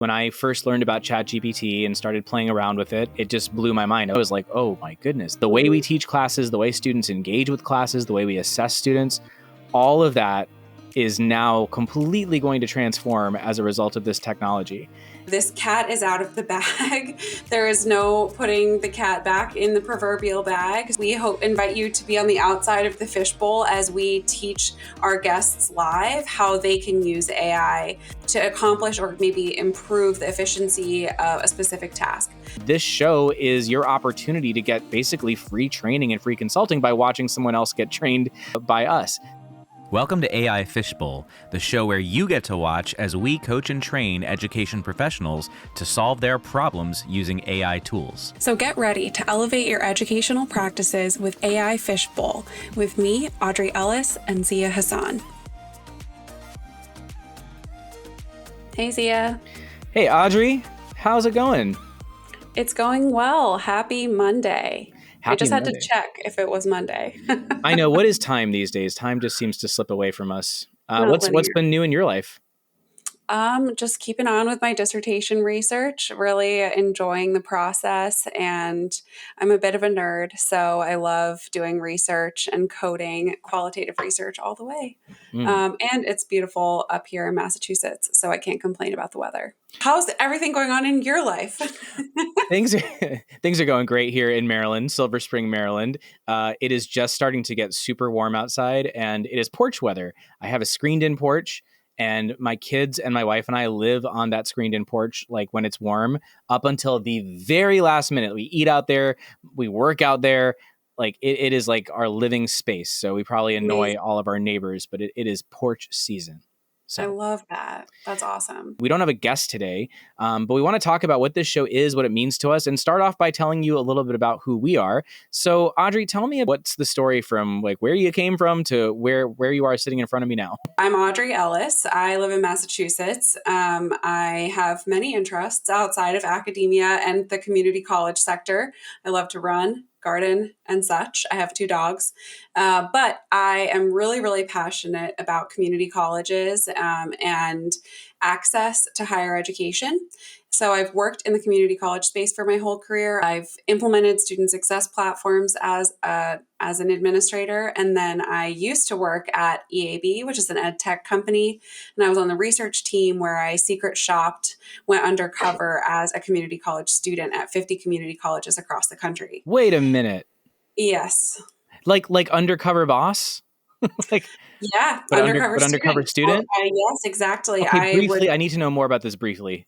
When I first learned about ChatGPT and started playing around with it, it just blew my mind. I was like, oh my goodness, the way we teach classes, the way students engage with classes, the way we assess students, all of that is now completely going to transform as a result of this technology. This cat is out of the bag. There is no putting the cat back in the proverbial bag. We invite you to be on the outside of the fishbowl as we teach our guests live how they can use AI to accomplish or maybe improve the efficiency of a specific task. This show is your opportunity to get basically free training and free consulting by watching someone else get trained by us. Welcome to AI Fishbowl, the show where you get to watch as we coach and train education professionals to solve their problems using AI tools. So get ready to elevate your educational practices with AI Fishbowl with me, Audrey, Ellis, and Zia Hassan. Hey, Zia. Hey, Audrey. How's it going? It's going well. Happy Monday. I just had Monday. to check if it was Monday. I know. What is time these days? Time just seems to slip away from us. What's been new in your life? Just keeping on with my dissertation research, really enjoying the process. And I'm a bit of a nerd, so I love doing research and coding, qualitative research all the way. And it's beautiful up here in Massachusetts, so I can't complain about the weather. How's everything going on in your life? Things are going great here in Maryland, Silver Spring, Maryland. It is just starting to get super warm outside, and it is porch weather. I have a screened-in porch, and my kids and my wife and I live on that screened-in porch, like when it's warm, up until the very last minute. We eat out there, we work out there. Like it is like our living space. So we probably annoy all of our neighbors, but it is porch season. So I love that. That's awesome. We don't have a guest today, but we want to talk about what this show is, what it means to us, and start off by telling you a little bit about who we are. So, Audrey, tell me what's the story from like where you came from to where you are sitting in front of me now. I'm Audrey Ellis. I live in Massachusetts. I have many interests outside of academia and the community college sector. I love to run, garden, and such. I have 2 dogs. But I am really, really passionate about community colleges and access to higher education. So I've worked in the community college space for my whole career. I've implemented student success platforms as an administrator. And then I used to work at EAB, which is an ed tech company. And I was on the research team where I secret shopped, went undercover as a community college student at 50 community colleges across the country. Wait a minute. Yes. Like undercover boss? Yeah. But undercover student? Yes, exactly. Okay, briefly, I need to know more about this briefly.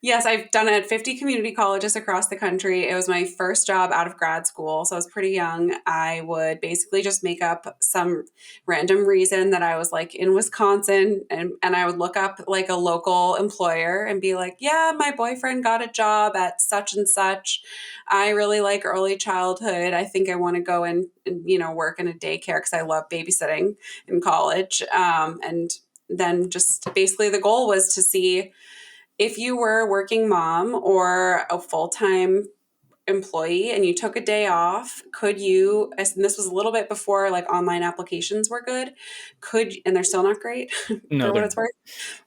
Yes, I've done it at 50 community colleges across the country. It was my first job out of grad school, so I was pretty young. I would basically just make up some random reason that I was like in Wisconsin, and I would look up like a local employer and be like, yeah, my boyfriend got a job at such and such. I really like early childhood. I think I want to go and work in a daycare because I love babysitting in college. And then just basically the goal was to see if you were a working mom or a full-time employee and you took a day off, could you, and this was a little bit before like online applications were good, and they're still not great for what it's worth,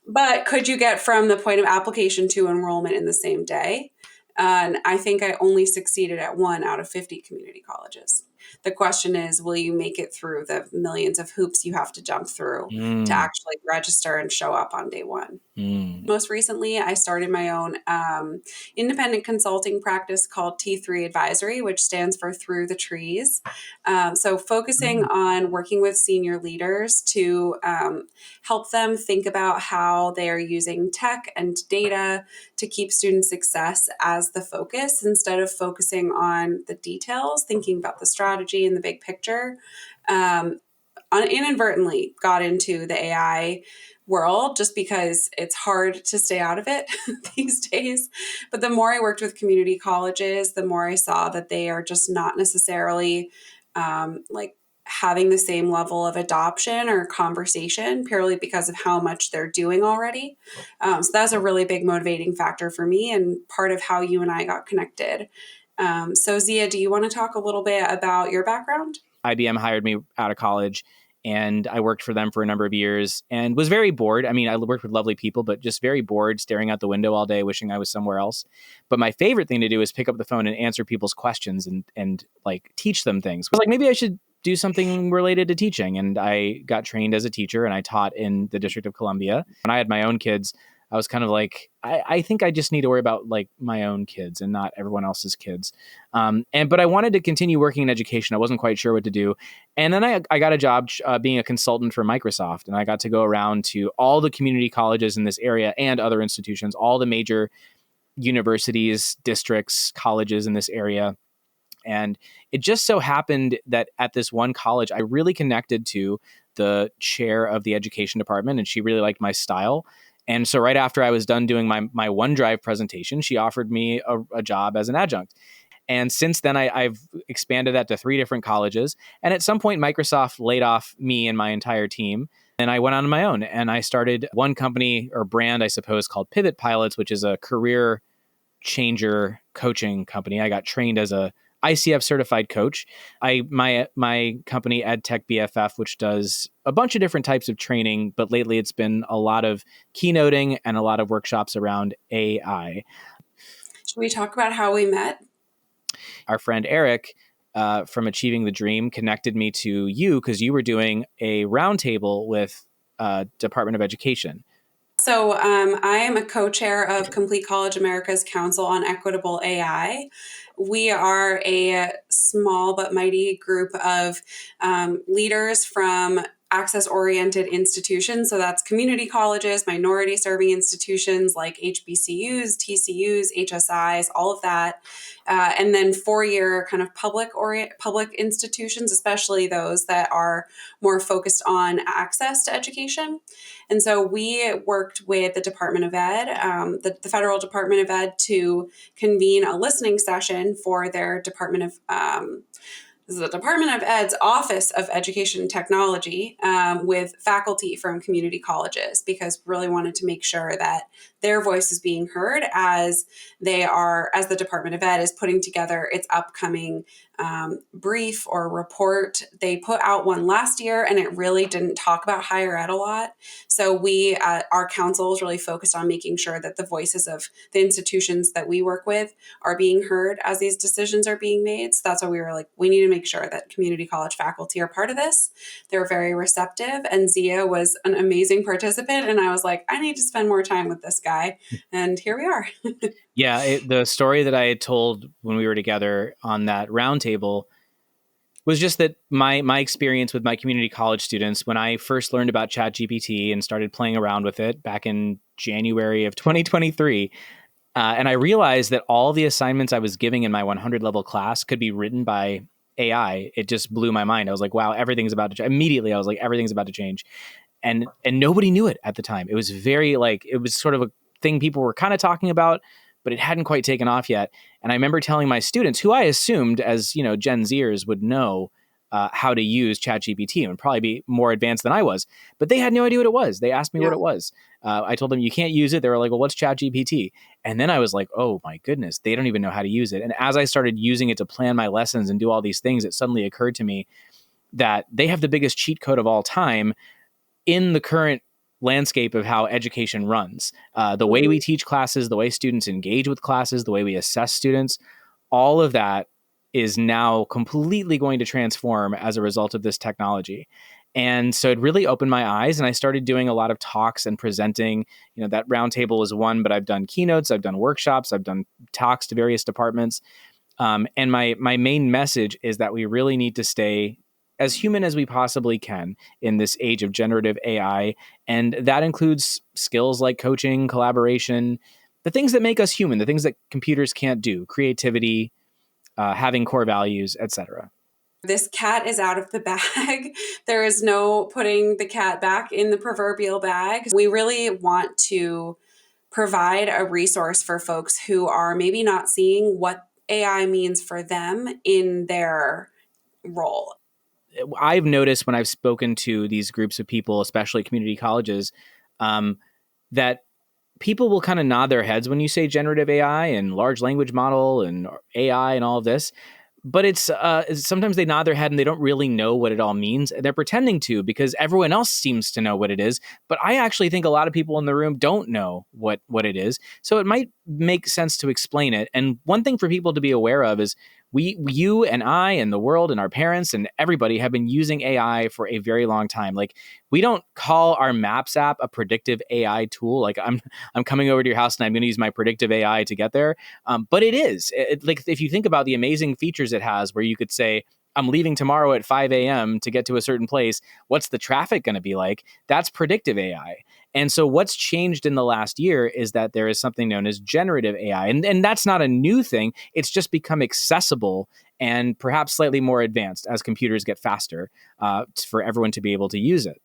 but could you get from the point of application to enrollment in the same day? And I think I only succeeded at 1 out of 50 community colleges. The question is, will you make it through the millions of hoops you have to jump through to actually register and show up on day 1? Most recently, I started my own independent consulting practice called T3 Advisory, which stands for Through the Trees. So focusing on working with senior leaders to help them think about how they are using tech and data to keep student success as the focus instead of focusing on the details, thinking about the strategy and the big picture. Inadvertently got into the AI world just because it's hard to stay out of it these days. But the more I worked with community colleges, the more I saw that they are just not necessarily having the same level of adoption or conversation purely because of how much they're doing already. So that's a really big motivating factor for me and part of how you and I got connected. So Zia, do you want to talk a little bit about your background? IBM hired me out of college and I worked for them for a number of years and was very bored. I mean, I worked with lovely people, but just very bored, staring out the window all day, wishing I was somewhere else. But my favorite thing to do is pick up the phone and answer people's questions and like teach them things. I was like, maybe I should do something related to teaching. And I got trained as a teacher and I taught in the District of Columbia. When I had my own kids, I was kind of like, I think I just need to worry about like my own kids and not everyone else's kids. But I wanted to continue working in education. I wasn't quite sure what to do. And then I got a job being a consultant for Microsoft. And I got to go around to all the community colleges in this area and other institutions, all the major universities, districts, colleges in this area. And it just so happened that at this one college, I really connected to the chair of the education department, and she really liked my style. And so right after I was done doing my OneDrive presentation, she offered me a job as an adjunct. And since then, I've expanded that to 3 different colleges. And at some point, Microsoft laid off me and my entire team. And I went on my own and I started one company or brand, I suppose, called Pivot Pilots, which is a career changer coaching company. I got trained as a ICF certified coach. My company EdTech BFF, which does a bunch of different types of training, but lately it's been a lot of keynoting and a lot of workshops around AI. Should we talk about how we met? Our friend Eric from Achieving the Dream connected me to you because you were doing a roundtable with Department of Education. So I am a co-chair of Complete College America's Council on Equitable AI. We are a small but mighty group of leaders from access-oriented institutions. So that's community colleges, minority-serving institutions like HBCUs, TCUs, HSIs, all of that. And then 4-year kind of public institutions, especially those that are more focused on access to education. And so we worked with the Department of Ed, the Federal Department of Ed, to convene a listening session for their Department of this is the Department of Ed's Office of Education and Technology with faculty from community colleges, because we really wanted to make sure that their voice is being heard as the Department of Ed is putting together its upcoming brief or report. They put out one last year and it really didn't talk about higher ed a lot. So our council is really focused on making sure that the voices of the institutions that we work with are being heard as these decisions are being made. So that's why we were like, we need to make sure that community college faculty are part of this. They're very receptive, and Zia was an amazing participant. And I was like, I need to spend more time with this guy. And here we are. Yeah, the story that I had told when we were together on that roundtable was just that my experience with my community college students, when I first learned about ChatGPT and started playing around with it back in January of 2023, and I realized that all the assignments I was giving in my 100 level class could be written by AI. It just blew my mind. I was like, wow, everything's about to change. Immediately, I was like, everything's about to change. And nobody knew it at the time. It was it was sort of a thing people were kind of talking about, but it hadn't quite taken off yet. And I remember telling my students, who I assumed as, Gen Zers would know how to use ChatGPT and would probably be more advanced than I was, but they had no idea what it was. They asked me what it was. I told them, you can't use it. They were like, well, what's ChatGPT? And then I was like, oh my goodness, they don't even know how to use it. And as I started using it to plan my lessons and do all these things, it suddenly occurred to me that they have the biggest cheat code of all time in the current landscape of how education runs. The way we teach classes, the way students engage with classes, the way we assess students, all of that is now completely going to transform as a result of this technology. And so it really opened my eyes, and I started doing a lot of talks and presenting. That roundtable is one, but I've done keynotes, I've done workshops, I've done talks to various departments. And my main message is that we really need to stay as human as we possibly can in this age of generative AI. And that includes skills like coaching, collaboration, the things that make us human, the things that computers can't do, creativity, having core values, etc. This cat is out of the bag. There is no putting the cat back in the proverbial bag. We really want to provide a resource for folks who are maybe not seeing what AI means for them in their role. I've noticed when I've spoken to these groups of people, especially community colleges, that people will kind of nod their heads when you say generative AI and large language model and AI and all of this. but it's sometimes they nod their head and they don't really know what it all means. They're pretending to because everyone else seems to know what it is. But I actually think a lot of people in the room don't know what it is. So it might make sense to explain it. And one thing for people to be aware of is you and I and the world and our parents and everybody have been using AI for a very long time. Like we don't call our Maps app a predictive AI tool. Like I'm coming over to your house and I'm going to use my predictive AI to get there. But it is like if you think about the amazing features it has, where you could say, I'm leaving tomorrow at 5 a.m. to get to a certain place. What's the traffic going to be like? That's predictive AI. And so what's changed in the last year is that there is something known as generative AI. And that's not a new thing. It's just become accessible and perhaps slightly more advanced as computers get faster for everyone to be able to use it.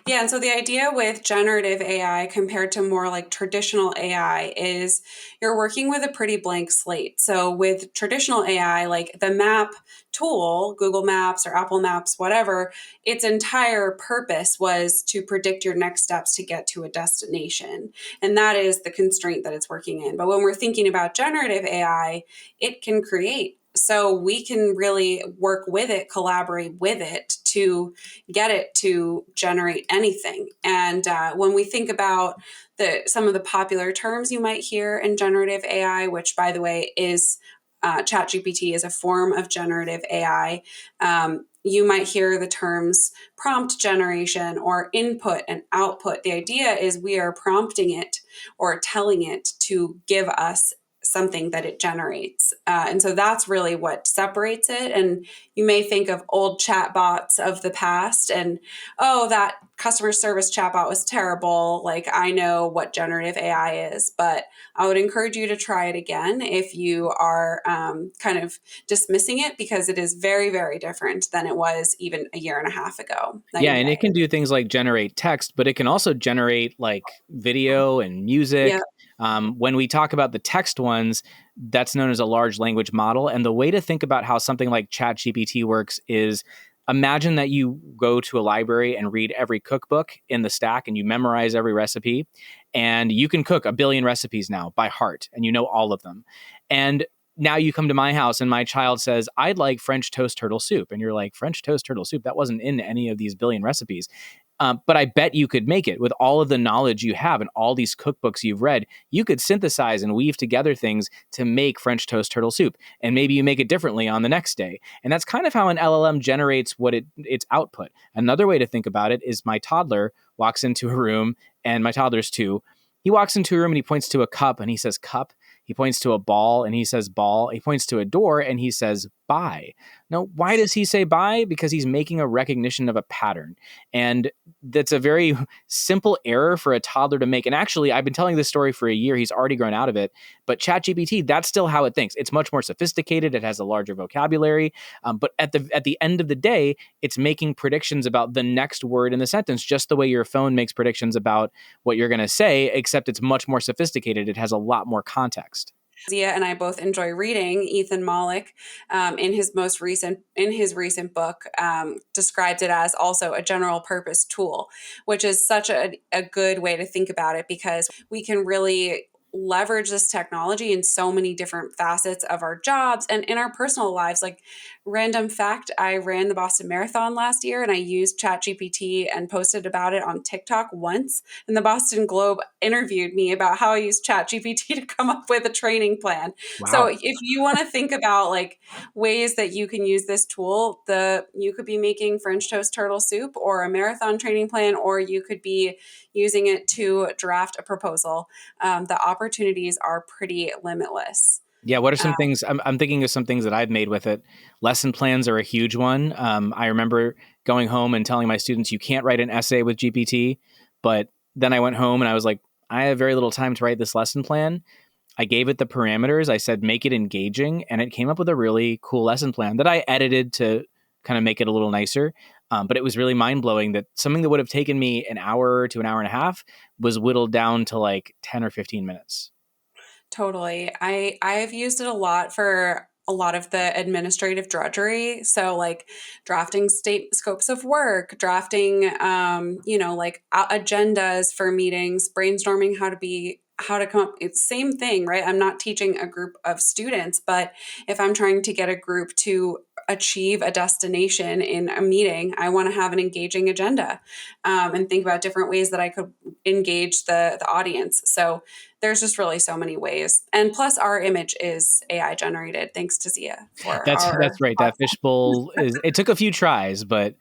Yeah, and so the idea with generative AI compared to more like traditional AI is you're working with a pretty blank slate. So with traditional AI, like the map tool, Google Maps or Apple Maps, whatever, its entire purpose was to predict your next steps to get to a destination. And that is the constraint that it's working in. But when we're thinking about generative AI, it can create. So we can really work with it, collaborate with it to get it to generate anything. And when we think about some of the popular terms you might hear in generative AI, which by the way is ChatGPT is a form of generative AI. You might hear the terms prompt generation or input and output. The idea is we are prompting it or telling it to give us something that it generates. And so that's really what separates it. And you may think of old chatbots of the past and, oh, that customer service chatbot was terrible. Like, I know what generative AI is, but I would encourage you to try it again if you are kind of dismissing it, because it is very, very different than it was even a year and a half ago. Yeah, and it can do things like generate text, but it can also generate like video and music. Yeah. When we talk about the text ones, that's known as a large language model. And the way to think about how something like ChatGPT works is imagine that you go to a library and read every cookbook in the stack and you memorize every recipe. And you can cook a billion recipes now by heart and you know all of them. And now you come to my house and my child says, I'd like French toast turtle soup. And you're like, French toast turtle soup? That wasn't in any of these billion recipes. But I bet you could make it with all of the knowledge you have and all these cookbooks you've read. You could synthesize and weave together things to make French toast turtle soup. And maybe you make it differently on the next day. And that's kind of how an LLM generates its output. Another way to think about it is my toddler walks into a room, and my toddler's 2. He walks into a room and he points to a cup and he says, cup. He points to a ball and he says ball. He points to a door and he says buy. Now, why does he say buy? Because he's making a recognition of a pattern. And that's a very simple error for a toddler to make. And actually, I've been telling this story for a year. He's already grown out of it. But ChatGPT, that's still how it thinks. It's much more sophisticated. It has a larger vocabulary. But at the end of the day, it's making predictions about the next word in the sentence, just the way your phone makes predictions about what you're going to say, except it's much more sophisticated. It has a lot more context. Zia and I both enjoy reading. Ethan Malik, in his recent book, describes it as also a general purpose tool, which is such a good way to think about it, because we can really leverage this technology in so many different facets of our jobs and in our personal lives. Like, random fact, I ran the Boston Marathon last year and I used ChatGPT and posted about it on TikTok once. And the Boston Globe interviewed me about how I used ChatGPT to come up with a training plan. Wow. So if you want to think about like ways that you can use this tool, you could be making French toast turtle soup or a marathon training plan, or you could be using it to draft a proposal. The opportunities are pretty limitless. Yeah, what are some things? I'm thinking of some things that I've made with it. Lesson plans are a huge one. I remember going home and telling my students, you can't write an essay with GPT. But then I went home and I was like, I have very little time to write this lesson plan. I gave it the parameters. I said, make it engaging. And it came up with a really cool lesson plan that I edited to kind of make it a little nicer. But it was really mind blowing that something that would have taken me an hour to an hour and a half was whittled down to like 10 or 15 minutes. Totally. I've used it a lot for a lot of the administrative drudgery. So like drafting state scopes of work, drafting, like agendas for meetings, brainstorming how to be how to come up. It's same thing, right? I'm not teaching a group of students, but if I'm trying to get a group to achieve a destination in a meeting, I want to have an engaging agenda, and think about different ways that I could engage the audience. So there's just really so many ways. And plus our image is AI generated, thanks to Zia for That's our right. That fishbowl it took a few tries, but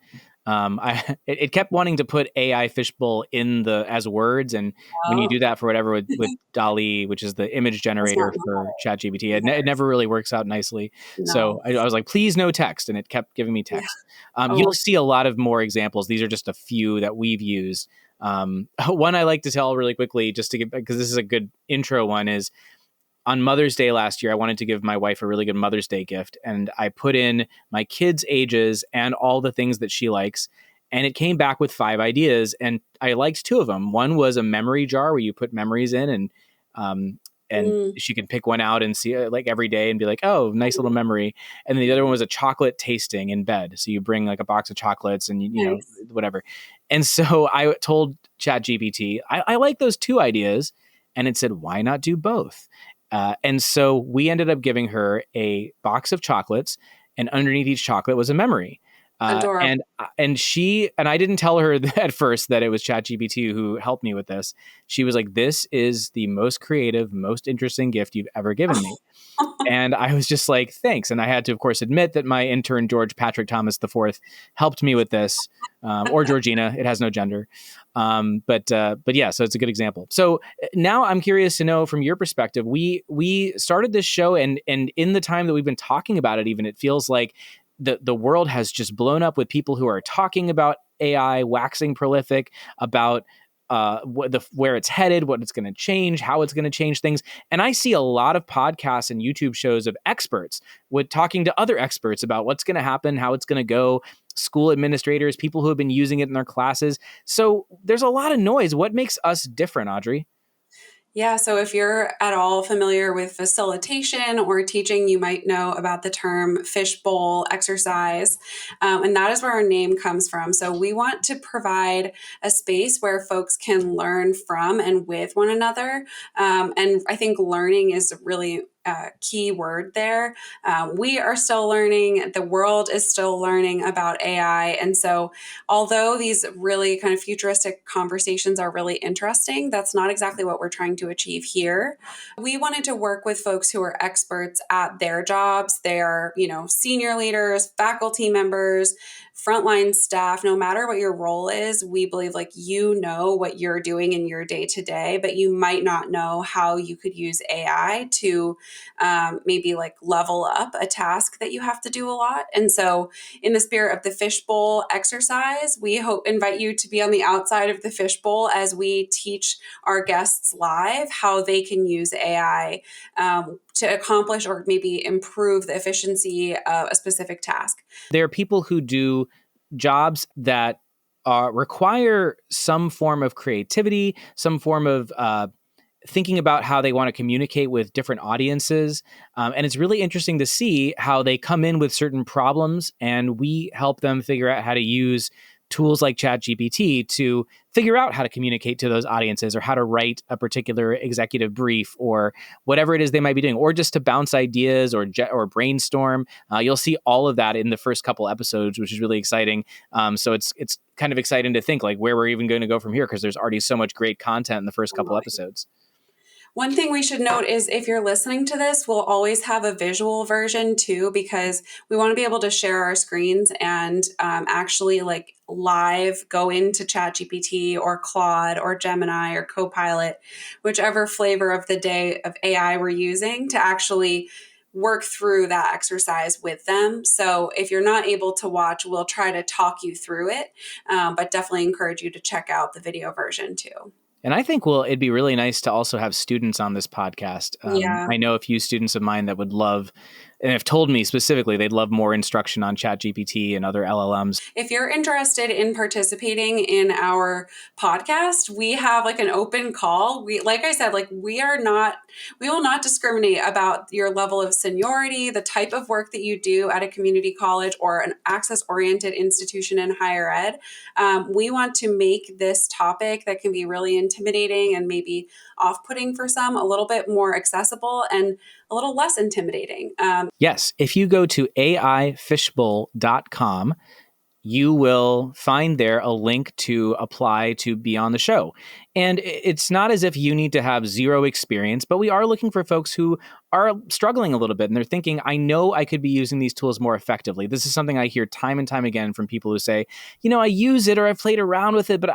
it kept wanting to put AI fishbowl in the as words, and when you Oh, do that for whatever with DALL-E, which is the image that's generator not for normal. ChatGPT, it Yes. never really works out nicely. So No. I was like, please no text, and it kept giving me Yeah. text. You'll Oh, see a lot of more examples. These are just a few that we've used. One I like to tell really quickly, just to get because this is a good intro one, is on Mother's Day last year, I wanted to give my wife a really good Mother's Day gift. And I put in my kids' ages and all the things that she likes. And it came back with 5 ideas. And I liked 2 of them. One was a memory jar where you put memories in, um, and mm, she can pick one out and see it like every day and be like, oh, nice little memory. And then the other one was a chocolate tasting in bed. So you bring like a box of chocolates and, nice. whatever. And so I told ChatGPT, I like those 2 ideas. And it said, why not do both? And so we ended up giving her a box of chocolates, and underneath each chocolate was a memory. Adorable. And I didn't tell her at first that it was ChatGPT who helped me with this. She was like, "This is the most creative, most interesting gift you've ever given me." And I was just like, thanks. And I had to, of course, admit that my intern, George Patrick Thomas IV, helped me with this, or Georgina. It has no gender. But yeah, so it's a good example. So now I'm curious to know from your perspective. We started this show, and in the time that we've been talking about it, even it feels like the world has just blown up with people who are talking about AI, waxing prolific about where it's headed, what it's going to change, how it's going to change things. And I see a lot of podcasts and YouTube shows of experts with talking to other experts about what's going to happen, how it's going to go, school administrators, people who have been using it in their classes. So there's a lot of noise. What makes us different, Audrey? Yeah, so if you're at all familiar with facilitation or teaching, you might know about the term fishbowl exercise. And that is where our name comes from. So we want to provide a space where folks can learn from and with one another. And I think learning is really a key word there. We are still learning, the world is still learning about AI. And so although these really kind of futuristic conversations are really interesting, that's not exactly what we're trying to achieve here. We wanted to work with folks who are experts at their jobs. They're, senior leaders, faculty members, frontline staff. No matter what your role is, we believe like you know what you're doing in your day to day, but you might not know how you could use AI to maybe like level up a task that you have to do a lot. And so in the spirit of the fishbowl exercise, we invite you to be on the outside of the fishbowl as we teach our guests live how they can use AI to accomplish or maybe improve the efficiency of a specific task. There are people who do jobs that require some form of creativity, some form of thinking about how they want to communicate with different audiences. And it's really interesting to see how they come in with certain problems, and we help them figure out how to use tools like ChatGPT to figure out how to communicate to those audiences, or how to write a particular executive brief, or whatever it is they might be doing, or just to bounce ideas or brainstorm. You'll see all of that in the first couple episodes, which is really exciting. So it's kind of exciting to think like where we're even going to go from here, because there's already so much great content in the first couple episodes. One thing we should note is if you're listening to this, we'll always have a visual version too, because we want to be able to share our screens and actually like live go into ChatGPT or Claude or Gemini or Copilot, whichever flavor of the day of AI we're using, to actually work through that exercise with them. So if you're not able to watch, we'll try to talk you through it, but definitely encourage you to check out the video version too. And I think, it'd be really nice to also have students on this podcast. Yeah. I know a few students of mine that would love and have told me specifically they'd love more instruction on ChatGPT and other LLMs. If you're interested in participating in our podcast, we have like an open call. Like I said, like we will not discriminate about your level of seniority, the type of work that you do at a community college or an access-oriented institution in higher ed. We want to make this topic that can be really intimidating and maybe off-putting for some a little bit more accessible and a little less intimidating. Yes, if you go to aifishbowl.com, you will find there a link to apply to be on the show. And it's not as if you need to have zero experience, but we are looking for folks who are struggling a little bit and they're thinking, I know I could be using these tools more effectively. This is something I hear time and time again from people who say, I use it or I've played around with it, but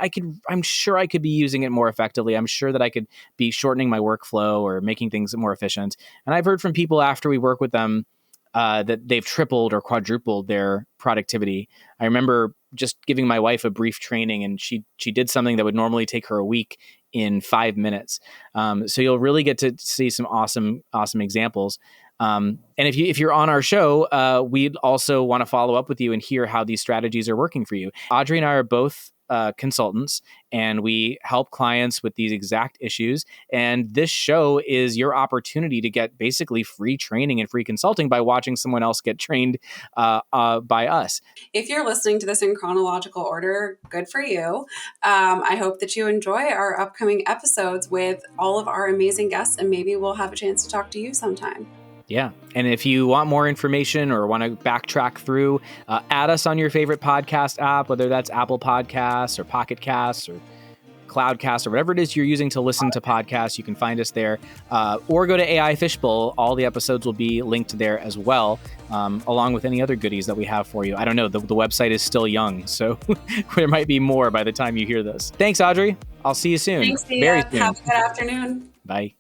I'm sure I could be using it more effectively. I'm sure that I could be shortening my workflow or making things more efficient. And I've heard from people after we work with them that they've tripled or quadrupled their productivity. I remember just giving my wife a brief training, and she did something that would normally take her a week in 5 minutes. So you'll really get to see some awesome examples. And if you're on our show, we'd also want to follow up with you and hear how these strategies are working for you. Audrey and I are both consultants, and we help clients with these exact issues. And this show is your opportunity to get basically free training and free consulting by watching someone else get trained by us. If you're listening to this in chronological order, good for you. I hope that you enjoy our upcoming episodes with all of our amazing guests, and maybe we'll have a chance to talk to you sometime. Yeah. And if you want more information or want to backtrack through, add us on your favorite podcast app, whether that's Apple Podcasts or Pocket Casts or Cloudcast or whatever it is you're using to listen to podcasts. You can find us there, or go to AI Fishbowl. All the episodes will be linked there as well, along with any other goodies that we have for you. I don't know. The website is still young, so there might be more by the time you hear this. Thanks, Audrey. I'll see you soon. Thanks, Dia. Very soon. Have a good afternoon. Bye.